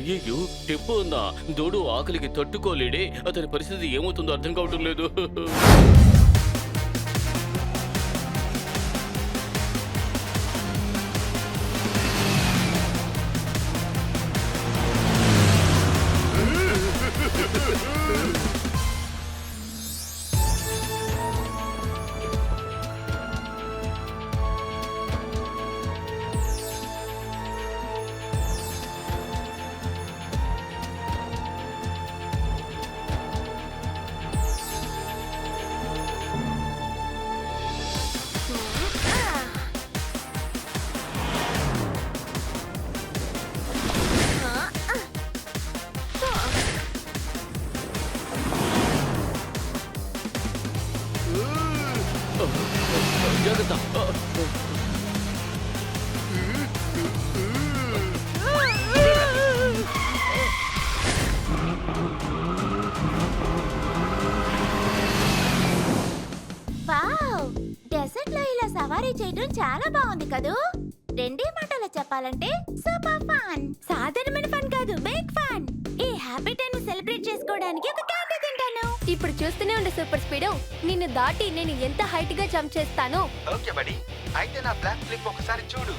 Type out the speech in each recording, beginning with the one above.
అయ్యయ్యో టెంపో ఉందా? దోడు ఆకలికి తట్టుకోలేడే. అతని పరిస్థితి ఏమవుతుందో అర్థం కావటం లేదు. జాగ్రత్త. వావ్! డెజర్ట్ లో ఇలా సవారీ చేయడం చాలా బాగుంది కదూ. రెండే మాటలో చెప్పాలంటే సూపర్ ఫన్. సాధారణమైన ఫన్ కాదు, బిగ్ ఫన్. ఈ హ్యాపీ టైం సెలబ్రేట్ చేసుకోవడానికి ఒక క్యాండీ తింటాను. ఇప్పుడు చూస్తూనే ఉండే సూపర్ స్పీడ్. నిన్ను దాటి నేను ఎంత హైట్ గా జంప్ చేస్తానో. ఓకే బడి, అయితే నా బ్లాక్ ఫ్లిప్ ఒకసారి చూడు.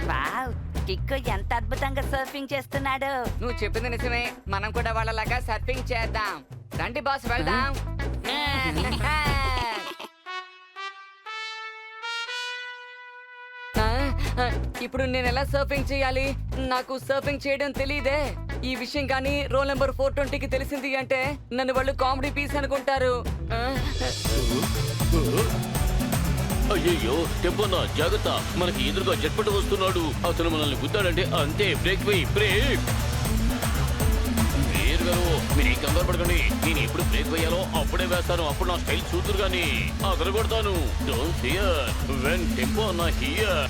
వావ్, కిక్కు ఎంత అద్భుతంగా సర్ఫింగ్ చేస్తున్నాడు. నువ్వు చెప్పింది నిజమే. మనం కూడా వాళ్ళలాగా సర్ఫింగ్ చేద్దాం. రండి బాస్, వెళ్దాం. ఇప్పుడు నేను ఎలా సర్ఫింగ్ చేయాలి? నాకు సర్ఫింగ్ చేయడం తెలియదే. ఈ విషయం కానీ రోల్ నెంబర్ 420కి తెలిసింది అంటే నన్ను వాళ్ళు కామెడీ పీస్ అనుకుంటారు. అయ్యయ్యో టెంపోనా జాగ్రత్త. మనకి ఎదురుగా జట్పట వస్తున్నాడు. అతను మనల్ని గుద్దాడంటే అంతే. బ్రేక్ వేయి, బ్రేక్. మీరు కంగారు పడకండి. నేను ఎప్పుడు బ్రేక్ వేయాలో అప్పుడే వేస్తాను. అప్పుడు నా స్టైల్ చూతురు గాని అదరగొడతాను. డోంట్ ఫియర్ వెన్ టెంపో నా హియర్.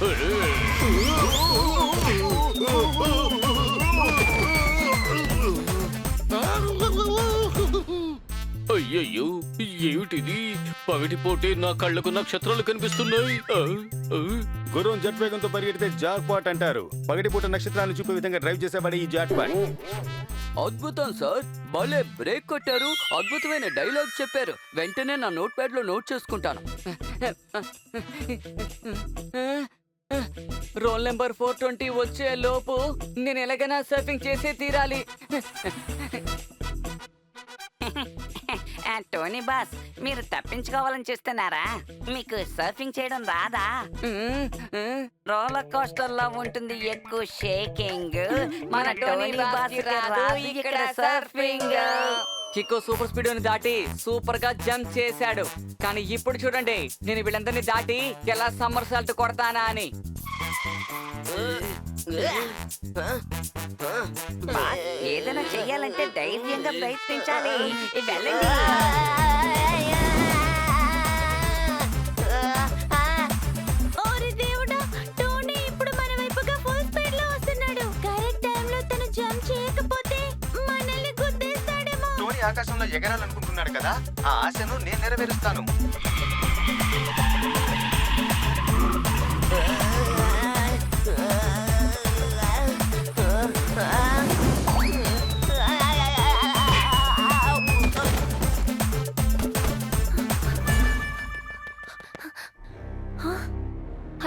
అయ్యయ్యో ఏమిటిది? పగటిపోటే నా కళ్ళకు నక్షత్రాలు కనిపిస్తున్నాయి. గుర్రం జట్ వేగంతో పరిగెడితే జాక్ పాట్ అంటారు. పగటిపూట నక్షత్రాలను చూపే విధంగా డ్రైవ్ చేసేవాడే ఈ జాక్ పాట్. అద్భుతం సార్, భలే బ్రేక్ కొట్టారు. అద్భుతమైన డైలాగ్ చెప్పారు. వెంటనే నా నోట్ ప్యాడ్ లో నోట్ చేసుకుంటాను. రోల్ నెంబర్ 420 వచ్చే లోపు నేను ఎలాగైనా సర్ఫింగ్ చేసే తీరాలి. టోనీ బాస్, మీరు తప్పించుకోవాలని చూస్తున్నారా? మీకు సర్ఫింగ్ చేయడం రాదా? రోలర్ కోస్టర్ లో ఉంటుంది ఎక్కువ షేకింగ్. మన టోనీ బాస్ రాదు ఇక్కడ సర్ఫింగ్. కిక్కో సూపర్ స్పీడ్ ని దాటి సూపర్ గా జంప్ చేశాడు. కానీ ఇప్పుడు చూడండి, నేను వీళ్ళందరినీ దాటి ఎలా సమ్మర్ సాల్ట్ కొడతానా అని. బాస్, ఏదైనా చెయ్యాలంటే ధైర్యంగా ప్రయత్నించాలి. వెళ్ళండి. ఓరి దేవుడా, టోనీ ఇప్పుడు మన వైపుగా ఫుల్ స్పీడ్ లో వస్తున్నాడు. కరెక్ట్ టైం లో తను జంప్ చేయకపోతే మనల్ని గుద్దేస్తాడేమో. టోనీ ఆకాశంలో ఎగరాలనుకుంటున్నాడు కదా, ఆ ఆశను నేను నెరవేరుస్తాను.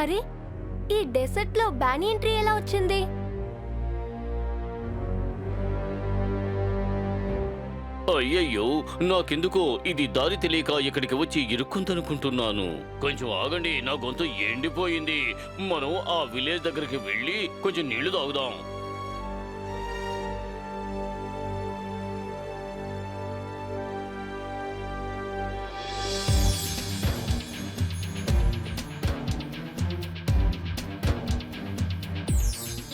అరే, ఈ డెసర్ట్ లో బ్యానియన్ ట్రీ ఎలా వచ్చింది? అయ్యయ్యో నాకెందుకో ఇది దారి తెలియక ఇక్కడికి వచ్చి ఇరుక్కుందనుకుంటున్నాను. కొంచెం ఆగండి, నా గొంతు ఎండిపోయింది. మనం ఆ విలేజ్ దగ్గరికి వెళ్ళి కొంచెం నీళ్లు తాగుదాం.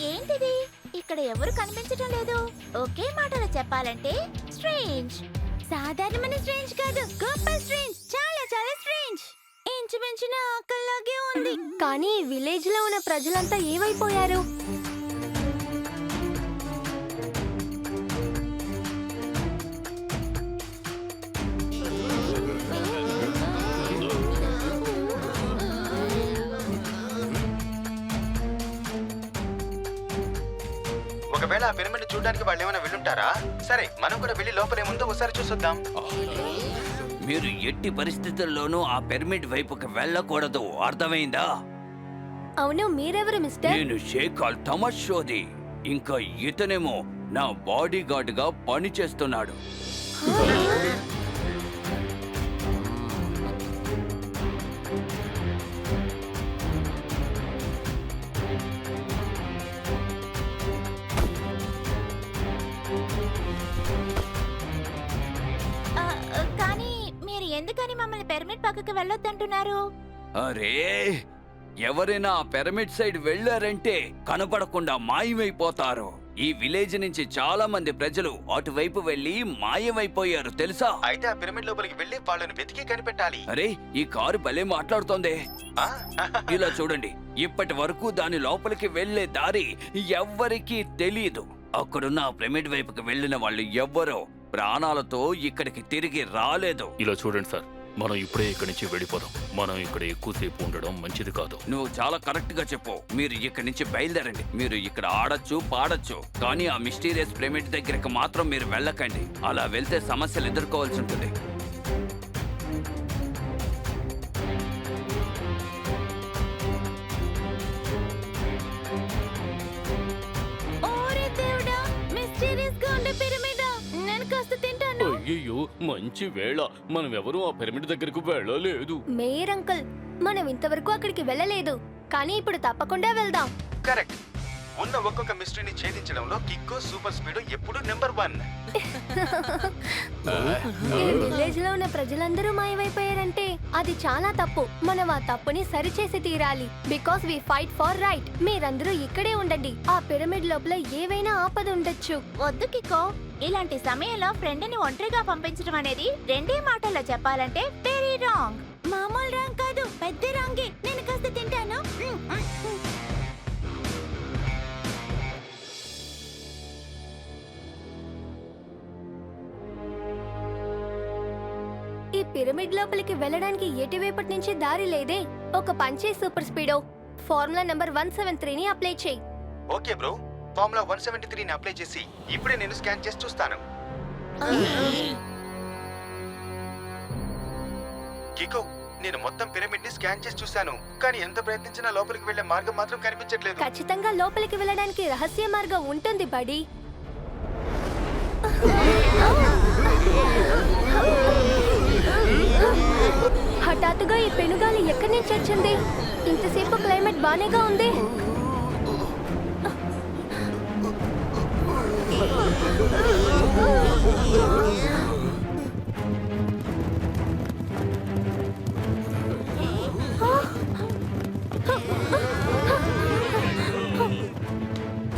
ఏంటిది? ఇక్కడ ఎవరు కనిపించడం లేదు. ఒకే మాటలో చెప్పాలంటే స్ట్రేంజ్. సాధారణమైన స్ట్రేంజ్ కాదు, గొప్ప స్ట్రేంజ్. చాలా చాలా స్ట్రేంజ్. ఇంచుమించు నా ఆకల్లాగే ఉంది. కానీ విలేజ్ లో ఉన్న ప్రజలంతా ఏమైపోయారు? ఒకవేళ ఆ పిరమిడ్ చూడడానికి వాళ్ళు ఏమైనా వెళ్ళుంటారా? సరే, మనం కూడా వెళ్ళి లోపల ఏముందో ఒకసారి చూసొద్దాం. మీరు ఎట్టి పరిస్థితుల్లోనూ ఆ పిరమిడ్ వైపుకి వెళ్ళకూడదు, అర్థమైందా? అవును, మీరెవరు మిస్టర్? నేను షేక్ అల్ తమషోది. ఇంకా ఇతనేమో నా బాడీ గార్డ్ గా పని చేస్తున్నాడు. కానీ మీరు ఎందుకని మమ్మల్ని పిరమిడ్ పక్కకి వెళ్ళొద్దంటున్నారు? అరే, ఎవరైనా ఆ పిరమిడ్ సైడ్ వెళ్ళారంటే కనపడకుండా మాయమైపోతారు. ఈ విలేజ్ నుంచి చాలా మంది ప్రజలు అటువైపు వెళ్లి మాయమైపోయారు, తెలుసా? అయితే ఆ పిరమిడ్ లోపలికి వెళ్ళి వాళ్ళని వెతికి కనిపెట్టాలి. అరే, ఈ కారు భలే మాట్లాడుతోంది. ఆ? ఇలా చూడండి, ఇప్పటి వరకు దాని లోపలికి వెళ్లే దారి ఎవ్వరికీ తెలియదు. అక్కడున్న ఆ పిరమిడ్ వైపుకి వెళ్ళిన వాళ్ళు ఎవ్వరో ప్రాణాలతో ఇక్కడికి తిరిగి రాలేదు. ఇలా చూడండి సార్, మనం ఇప్పుడే ఇక్కడి నుంచి వెళ్ళిపోదాం. మనం ఇక్కడ ఎక్కువసేపు ఉండడం మంచిది కాదు. నువ్వు చాలా కరెక్ట్ గా చెప్పు. మీరు ఇక్కడి నుంచి బయలుదేరండి. మీరు ఇక్కడ ఆడొచ్చు, పాడొచ్చు, కానీ ఆ మిస్టీరియస్ పిరమిడ్ దగ్గరికి మాత్రం మీరు వెళ్ళకండి. అలా వెళ్తే సమస్యలు ఎదుర్కోవాల్సి ఉంటుంది. ఓరే దేవుడా, మిస్టీరియస్ గా ఉండే పిరమిడ్. నేను కాస్త తింటాను. అయ్యయ్యో, మంచి వేళ. మనం ఎవరూ ఆ పిరమిడ్ దగ్గరకు వెళ్ళలేదు. మేయర్ అంకుల్, మనం ఇంతవరకు అక్కడికి వెళ్ళలేదు, కానీ ఇప్పుడు తప్పకుండా వెళ్దాం. కరెక్ట్. ఉన్న ఒక్కొక్క మిస్టరీని ఛేదించడంలో కిక్కో సూపర్ స్పీడ్ ఎప్పుడు నెంబర్ 1. ఈ విలేజ్ లో ఉన్న ప్రజలందరూ మాయమైపోయారంటే అది చాలా తప్పు. మనం ఆ తప్పుని సరిచేసి తీరాలి. Because we fight for right. మీరందరూ ఇక్కడే ఉండండి. ఆ పిరమిడ్ లోపల ఏవైనా ఆపద ఉండొచ్చు. వద్దు కికో, ఇలాంటి సమయంలో ఫ్రెండ్ ని ఒంటరిగా పంపించడం అనేది రెండే మాటల్లో చెప్పాలంటే వెరీ రాంగ్. మామూలు రాంగ్ కాదు, పెద్ద రాంగే. నేను కాస్త తింటాను. ఈ పిరమిడ్ లోపలికి వెళ్ళడానికి ఎటువైపటి నుంచి దారి లేదే. ఒక పంచే సూపర్ స్పీడో ఫార్ములా నంబర్ 173ని అప్లై చేయి. ఓకే బ్రో, ఫార్ములా 173ని అప్లై చేసి ఇప్పుడే నేను స్కాన్ చేసి చూస్తాను. కికో, నేను మొత్తం పిరమిడ్ ని స్కాన్ చేసి చూశాను, కానీ ఎంత ప్రయత్నించినా లోపలికి వెళ్లే మార్గం మాత్రం కనిపించట్లేదు. ఖచ్చితంగా లోపలికి వెళ్ళడానికి రహస్య మార్గం ఉంటుంది బడి. హఠాత్తుగా ఈ పెనుగాలి ఎక్కడి నుంచి వచ్చింది? ఇంతసేపు క్లైమేట్ బానేగా ఉంది.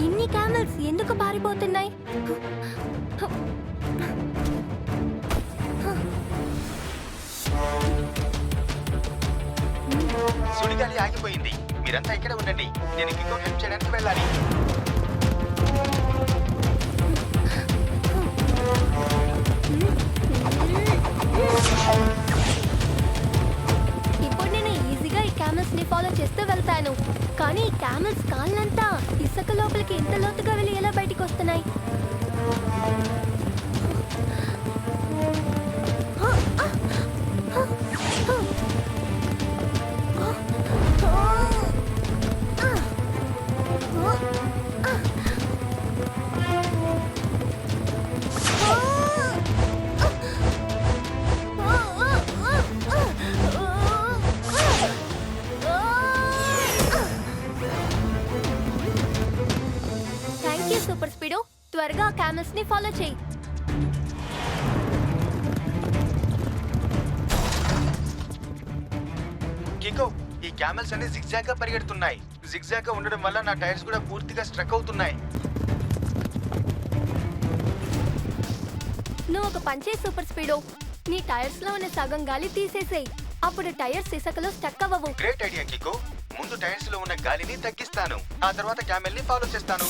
ఇన్ని క్యామెల్స్ ఎందుకు పారిపోతున్నాయి? సుడిగాలి ఆగిపోయింది. మీరంతా ఇక్కడ ఉండండి, నేను కికో హెల్ప్ చేయడానికి వెళ్ళాలి. ఇప్పుడు నేను ఈజీగా ఈ క్యామెల్స్ ని ఫాలో చేస్తూ వెళ్తాను. కానీ ఈ క్యామెల్స్ కాళ్ళంతా ఇసుక లోపలికి ఇంత లోతుగా వెళ్ళి ఎలా బయటికి వస్తున్నాయి? Thank you super speedo. త్వరగా ఆ క్యామెల్స్ ని ఫాలో చేయి. కికో, ఈ క్యామెల్స్ అన్ని జిగ్జాగ్ గా పరిగెడుతున్నాయి. జిగ్జాగ్ గా ఉండడం వల్ల నా టైర్స్ కూడా పూర్తిగా స్ట్రక్ అవుతున్నాయి. నువ్వు ఒక పంచే సూపర్ స్పీడో. నీ టైర్స్ లో ఉన్న సగం గాలి తీసేసేయ్. అప్పుడు టైర్స్ ఇసుకలో స్టక్ అవ్వవు. Great idea Kiko. ముందు టైర్స్ లో ఉన్న గాలిని తగ్గిస్తాను, ఆ తర్వాత క్యామెల్ ని ఫాలో చేస్తాను.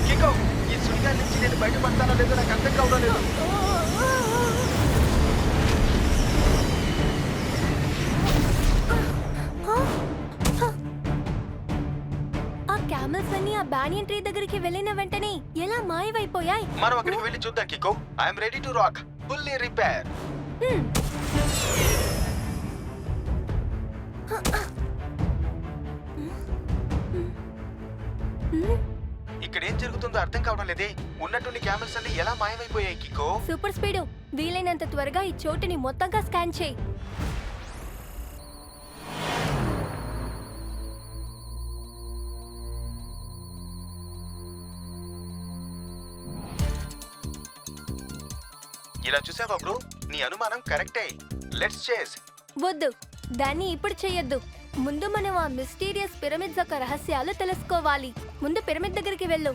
కికో, ఈ సుడిగాలి నుంచి నేను బయట బయటపడతానో లేదో నాకు అర్థం కావడం లేదు. ఆ క్యామెల్స్ అన్ని ఆ బ్యానియన్ ట్రీ దగ్గరికి వెళ్ళిన వెంటనే ఎలా మాయమైపోయాయి? మనం అక్కడికి వెళ్ళి చూద్దాం Kiko. I'm ready to rock, fully repair. ఇక్కడ ఏం జరుగుతుందో అర్థం కావడం లేదే. ఉన్నట్టుండి క్యామెల్స్ అన్ని ఎలా మాయమైపోయాయి కికో? సూపర్ స్పీడు, వీలైనంత త్వరగా ఈ చోటుని మొత్తంగా స్కాన్ చేయి. ఇలా చూసావా బ్రో, నీ అనుమానం కరెక్టే. లెట్స్ చేస్. వద్దు, దాన్ని ఇప్పుడు చెయ్యొద్దు. ముందు మనం ఆ మిస్టీరియస్ పిరమిడ్స్ యొక్క రహస్యాలు తెలుసుకోవాలి. ముందు పిరమిడ్ దగ్గరికి వెళ్ళు.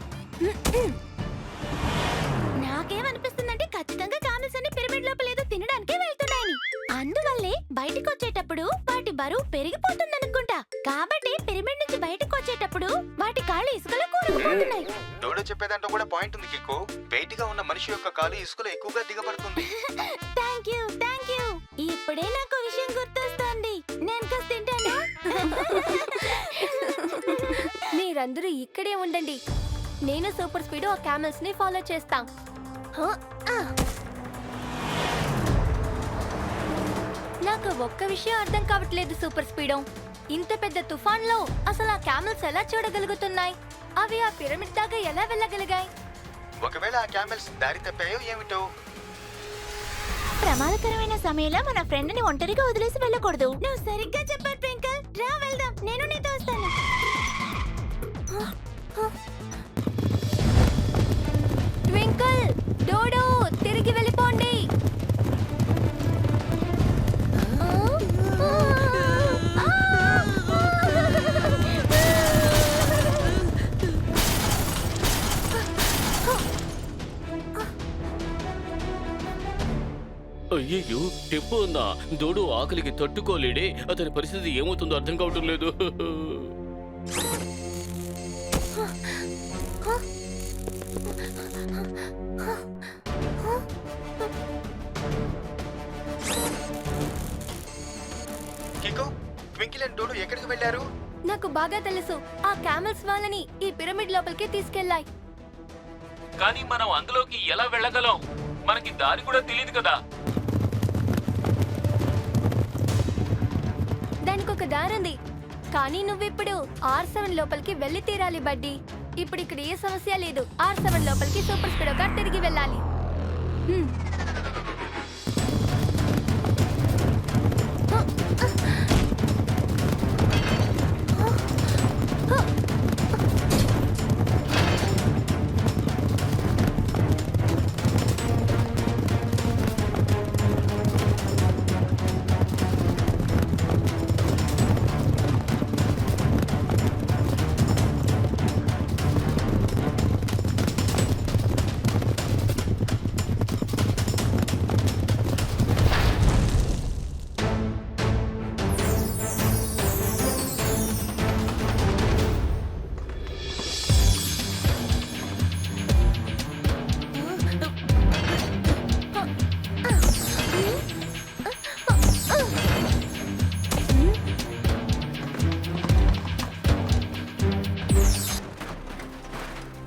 నాకేమనిపిస్తుందంటే ఖచ్చితంగా కామెల్స్ అన్ని పిరమిడ్ లోపల ఏదో తినడానికే వెళ్తున్నాయని. అందువల్లే బయటికి వచ్చేటప్పుడు వాటి బరువు పెరిగిపోతుందనుకుంటా. కాబట్టి పిరమిడ్ నుంచి బయటకు వచ్చేటప్పుడు వాటి కాళ్ళు ఇసుకలో కూరుకుపోతున్నాయి. డోడో చెప్పేదాంట్లో కూడా పాయింట్ ఉంది కికో. బయటిగా ఉన్న మనిషి యొక్క కాలు ఇసుకలో ఎక్కువగా దిగబడుతుంది. Thank you. ఇప్పుడే నాకు విషయం గుర్తొస్తోంది. నేను కాస్త తింటాను. మీరందరూ ఇక్కడే ఉండండి. నేను సూపర్ స్పీడ్ ఆ క్యామెల్స్ ని ఫాలో చేస్తాం. నాకు ఒక్క విషయం అర్థం కావట్లేదు సూపర్ స్పీడో. ఇంత పెద్ద తుఫాన్లో అసలు ఆ క్యామెల్స్ ఎలా చూడగలుగుతున్నాయి? అవి ఆ పిరమిడ్ దాకా ఎలా వెళ్ళగలిగాయి? ఒకవేళ ఆ క్యామెల్స్ దారి తప్పాయో ఏమిటో. ప్రమాదకరమైన సమయంలో మన ఫ్రెండ్ ని ఒంటరిగా వదిలేసి వెళ్ళకూడదు. నువ్వు సరిగ్గా చెప్పావు ట్వింకల్. రా వెళ్దాం, నేను నీతో వస్తాను. ట్వింకల్, డోడో, తిరిగి వెళ్ళిపోండి. అయ్యయ్యో, టెంపో ఉందా? దోడు ఆకలికి తట్టుకోలేడే. అతని పరిస్థితి ఏమవుతుందో అర్థం కావటం లేదు. కికో, ట్వింకిల్ అండ్ డోడో ఎక్కడికి వెళ్ళారు? నాకు బాగా తెలుసు. ఆ క్యామెల్స్ వాళ్ళని ఈ పిరమిడ్ లోపలికి తీసుకెళ్లాయి. కానీ మనం అందులోకి ఎలా వెళ్ళగలం? మనకి దారి కూడా తెలియదు కదా. దానికి ఒక దారుంది. కానీ నువ్విప్పుడు R7 లోపలికి వెళ్ళి తీరాలి బడ్డీ. ఇప్పుడు ఇక్కడ ఏ సమస్య లేదు. R7 లోపలికి సూపర్ స్పీడ్ కార్ తిరిగి వెళ్ళాలి.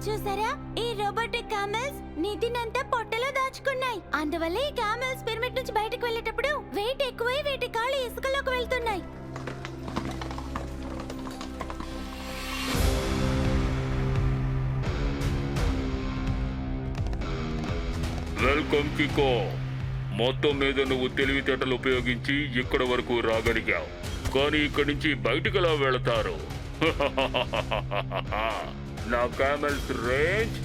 చూసారా, ఈ రోబోటిక్ కామెల్స్ నిధినంతా పొట్టలో దాచుకున్నాయి. అందువల్ల ఈ కామెల్స్ పిరమిడ్ నుంచి బయటకు వెళ్ళేటప్పుడు వెయిట్ ఎక్కువై వీటి కాళ్ళు ఇసుకలోకి వెళ్తున్నాయి. వెల్కమ్ కికో. మొత్తం మీద నువ్వు తెలివితేటలు ఉపయోగించి ఇక్కడ వరకు రాగలిగావు. కానీ ఇక్కడి నుంచి బయటకు ఎలా వెళతారు? నా క్యామెల్స్ రేంజ్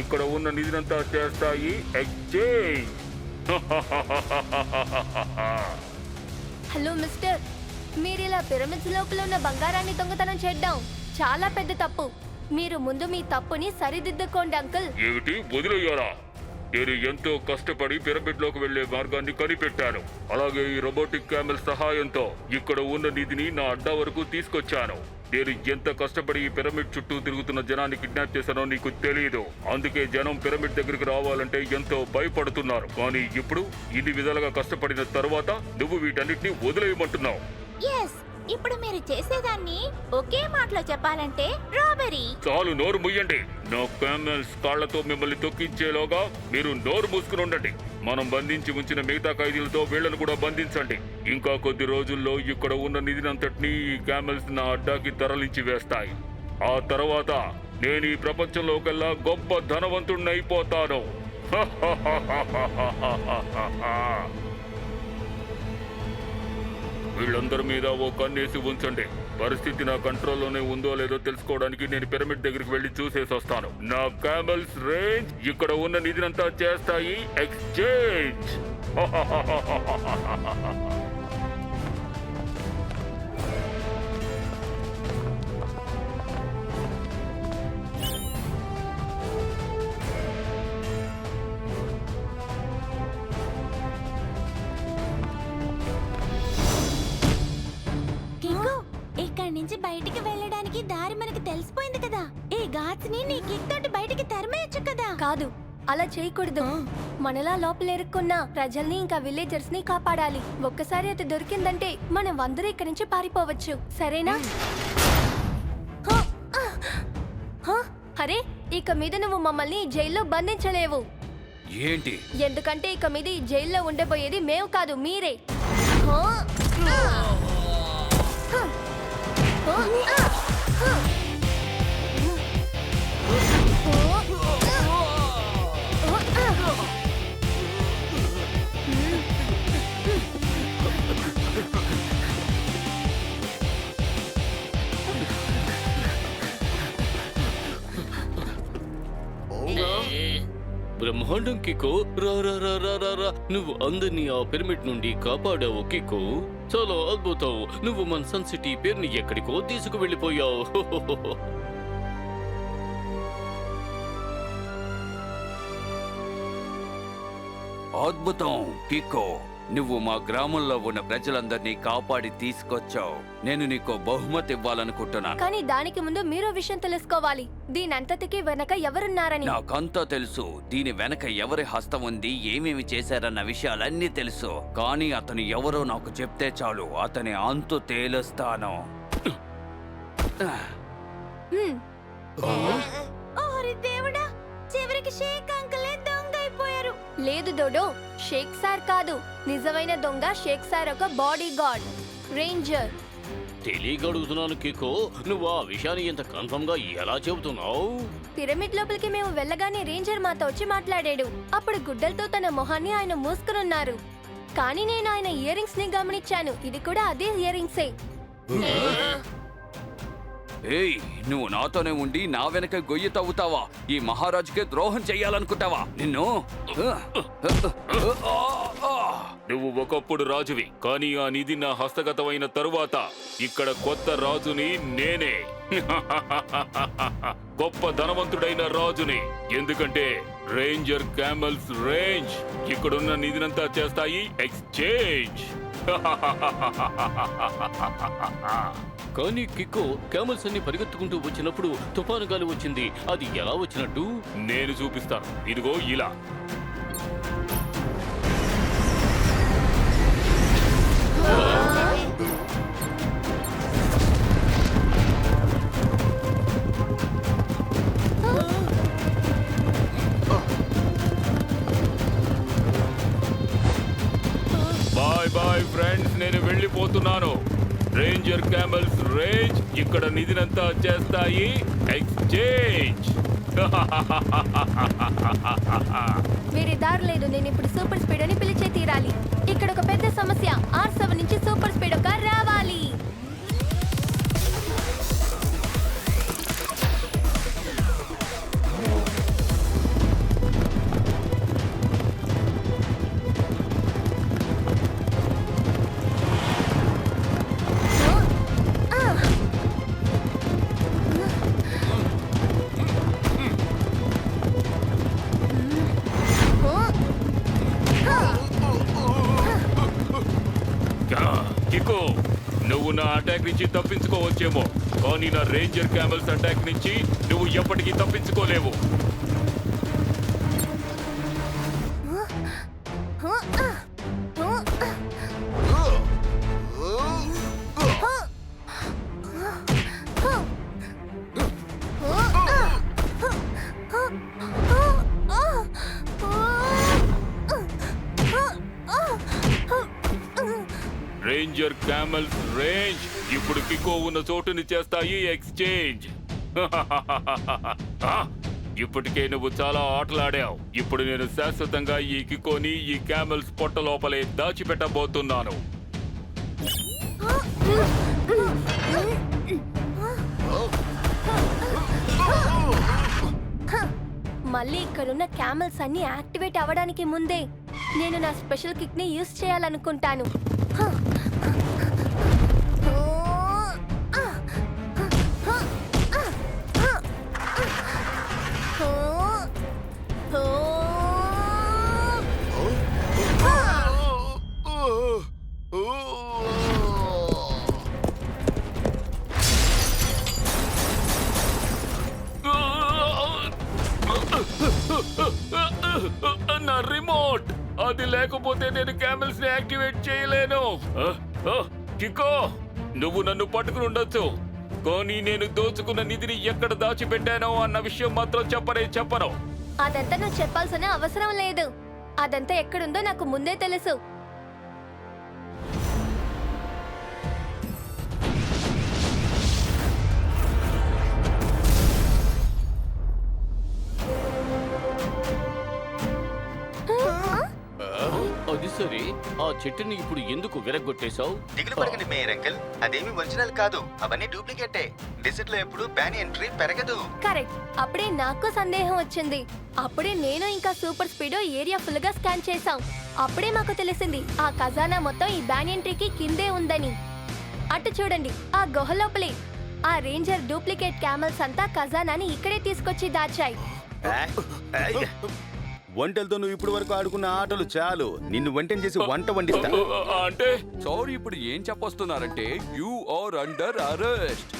ఇక్కడ ఉన్న నిధినంతా చేస్తాయి ఎక్స్చేంజ్. హలో మిస్టర్, మీరిలా పిరమిడ్స్ లోపల ఉన్న బంగారాన్ని దొంగతనం చేద్దాం చాలా పెద్ద తప్పు. మీరు ముందు మీ తప్పుని సరిదిద్దుకోండి అంకుల్. ఏమిటి, వదిలేయాలా? నేను ఎంతో కష్టపడి పిరమిడ్ లోకి వెళ్లే మార్గాన్ని కనిపెట్టాను. అలాగే ఈ రోబోటిక్ క్యామెల్ సహాయంతో ఇక్కడ ఉన్న నిధిని నా అడ్డా వరకు తీసుకొచ్చాను. నేను ఎంత కష్టపడి ఈ పిరమిడ్ చుట్టూ తిరుగుతున్న జనాన్ని కిడ్నాప్ చేశానో నీకు తెలియదు. అందుకే జనం పిరమిడ్ దగ్గరికి రావాలంటే ఎంతో భయపడుతున్నారు. కానీ ఇప్పుడు ఇన్ని విధాలుగా కష్టపడిన తర్వాత నువ్వు వీటన్నిటిని వదిలేయమంటున్నావు. ఎస్, ఇప్పుడు మీరు చేసేదాన్ని ఒకే మాటలో చెప్పాలంటే రాబరీ. చాలు, నోరు ముయ్యండి. నా క్యామెల్స్ కాళ్లతో మిమ్మల్ని తొక్కించేలోగా మీరు నోరు మూసుకుని ఉండండి. మనం బంధించి ఉంచిన మిగతా ఖైదీలతో వీళ్ళను కూడా బంధించండి. ఇంకా కొద్ది రోజుల్లో ఇక్కడ ఉన్న నిధినంతటినీ ఈ క్యామెల్స్ నా అడ్డాకి తరలించి వేస్తాయి. ఆ తర్వాత నేను ఈ ప్రపంచంలోకెల్లా గొప్ప ధనవంతుడిని అయిపోతాను. వీళ్ళందరి మీద ఓ కన్నేసి ఉంచండి. పరిస్థితి నా కంట్రోల్లోనే ఉందో లేదో తెలుసుకోవడానికి నేను పిరమిడ్ దగ్గరికి వెళ్ళి చూసేసి వస్తాను. నా క్యామెల్స్ రేంజ్ ఇక్కడ ఉన్న నిధినంతా చేస్తాయి ఎక్స్చేంజ్. కింగు, ఇక్కడి నుంచి బయటికి వెళ్ళడానికి దారి మనకి తెలిసిపోయింది కదా. ఈ ఘాట్స్ ని నీ కిక్ తోటి బయటికి తరిమేయచ్చు కదా. కాదు, అలా చేయకూడదు. మనలా లోపల ఇరుక్కున్న ప్రజల్ని ఇంకా విలేజర్స్ ని కాపాడాలి. ఒక్కసారి అది దొరికిందంటే మనం అందరూ ఇక్కడి నుంచి పారిపోవచ్చు. సరేనా? అరే, ఇక మీద నువ్వు మమ్మల్ని జైల్లో బంధించలేవు. ఏంటి? ఎందుకంటే ఇక మీద ఈ జైల్లో ఉండబోయేది మేము కాదు, మీరే. బ్రహ్మాండం కికో, రా రా రా రా రా రా. నువ్వు అందరినీ ఆ పిరమిడ్ నుండి కాపాడావు కికో. చాలా అద్భుతం. నువ్వు మన సన్ సిటీ పేరుని ఎక్కడికో తీసుకువెళ్ళిపోయావు. అద్భుతం కికో, నువ్వు మా గ్రామంలో ఉన్న ప్రజలందరినీ కాపాడి తీసుకొచ్చావు. నేను నీకు బహుమతి ఇవ్వాలనుకుంటున్నాను. కానీ దానికి ముందు మీరు విషయం తెలుసుకోవాలి. దీనంతటికి వెనక ఎవరున్నారని. నాకంతా తెలుసు. దీని వెనక ఎవరి హస్తం ఉంది, ఏమేమి చేశారన్న విషయాలన్నీ తెలుసు. కానీ అతను ఎవరో నాకు చెప్తే చాలు, అతని అంతు తేలుస్తాను. ఓరి దేవుడా, చివరికి షేక్ అంకులే దొంగ అయిపోయారు. లేదు డోడో, షేక్ సార్ కాదు. నిజమైన దొంగ షేక్ సార్ ఒక బాడీ గార్డ్, రేంజర్. తెలియగడుగుతున్నాను కికో, నువ్వు ఆ విషయాన్ని ఇంత కన్ఫర్మ్ గా ఎలా చెబుతున్నావు? పిరమిడ్ లోపలికి మేము వెళ్ళగానే రేంజర్ మాతో వచ్చి మాట్లాడాడు. అప్పుడు గుడ్డలతో తన మొహాన్ని ఆయన మూసుకునున్నారు. కానీ నేను ఆయన ఇయర్ రింగ్స్ ని గమనించాను. ఇది కూడా అదే ఇయర్ రింగ్సే. ఏయ్, నువ్వు నాతోనే ఉండి నా వెనక గొయ్యి తవ్వుతావా? ఈ మహారాజుకే ద్రోహం చెయ్యాలనుకుంటావా? నిన్ను నువ్వు ఒకప్పుడు రాజువి, కానీ ఆ నిధి నా హస్తగతమైన తరువాత ఇక్కడ కొత్త రాజుని నేనే. గొప్ప ధనవంతుడైన రాజుని. ఎందుకంటే రేంజర్ క్యామెల్స్ రేంజ్ ఇక్కడున్న నిధినంతా చేస్తాయి ఎక్స్చేంజ్. కానీ కిక్కో, క్యామెల్స్ అన్ని పరిగెత్తుకుంటూ వచ్చినప్పుడు తుఫాను గాలి వచ్చింది. అది ఎలా వచ్చినట్టు నేను చూపిస్తాను. ఇదిగో ఇలా. బాయ్ బాయ్ ఫ్రెండ్స్, నేను వెళ్ళిపోతున్నాను. రేంజర్ క్యామెల్స్ రేంజ్ ఇక్కడ నిధినంతా చేస్తాయి ఎక్స్చేంజ్. వేరే దారి లేదు. నేను ఇప్పుడు సూపర్ స్పీడ్ అని పిలిచే తీరాలి. ఇక్కడ ఒక పెద్ద సమస్య. R7 నుంచి సూపర్ స్పీడ్ ఒక రావాలి. కిక్కో, నువ్వు నా అటాక్ నుంచి తప్పించుకోవచ్చేమో, కానీ నా రేంజర్ క్యామెల్స్ అటాక్ నుంచి నువ్వు ఎప్పటికీ తప్పించుకోలేవు. రేంజర్ క్యామెల్స్ రేంజ్ ఇప్పుడు కికో ఉన్న చోటుని చేస్తాయి ఎక్స్చేంజ్. ఇప్పటికే నువ్వు చాలా ఆటలాడావు. ఇప్పుడు నేను శాశ్వతంగా ఈ కికోని ఈ క్యామెల్స్ పొట్ట లోపలే దాచిపెట్టబోతున్నాను. మళ్ళీ ఇక్కడున్న క్యామెల్స్ అన్ని యాక్టివేట్ అవ్వడానికి ముందే నేను నా స్పెషల్ కిక్ ని యూస్ చేయాలనుకుంటాను. నా రిమోట్ అది లేకపోతే నేను క్యామెల్స్ ని యాక్టివేట్ చేయలేను. కికో, నువ్వు నన్ను పట్టుకుని ఉండొచ్చు, కానీ నేను దోచుకున్న నిధిని ఎక్కడ దాచిపెట్టానో అన్న విషయం మాత్రం చెప్పను. అదంతా నువ్వు చెప్పాల్సిన అవసరం లేదు. అదంతా ఎక్కడుందో నాకు ముందే తెలుసు. అది సరే, ఆ చెట్టుని ఇప్పుడు ఎందుకు విరగొట్టేశావు? దిగులు పడకండి మేయర్ అంకుల్, అదేమి ఒరిజినల్ కాదు, అవన్నీ డూప్లికేటే. డిజిట్ లో ఎప్పుడు బ్యానియన్ ట్రీ పెరగదు. కరెక్ట్. అప్పుడే నాకు సందేహం వచ్చింది. అప్పుడే నేను ఇంకా సూపర్ స్పీడో ఏరియా ఫుల్ గా స్కాన్ చేశాం. అప్పుడే మాకు తెలిసింది ఆ ఖజానా మొత్తం ఈ బ్యానియన్ ట్రీకి కిందే ఉందని. అటు చూడండి, ఆ గుహ లోపలే ఆ రేంజర్ డూప్లికేట్ క్యామెల్స్ అంతా ఖజానాని ఇక్కడే తీసుకొచ్చి దాచాయి. వంటలతో నువ్వు ఇప్పుడు వరకు ఆడుకున్న ఆటలు చాలు. నిన్ను వంటం చేసి వంట వండిస్తా. అంటే సారీ, ఇప్పుడు ఏం చెప్పొస్తున్నారంటే యు ఆర్ అండర్ అరెస్ట్.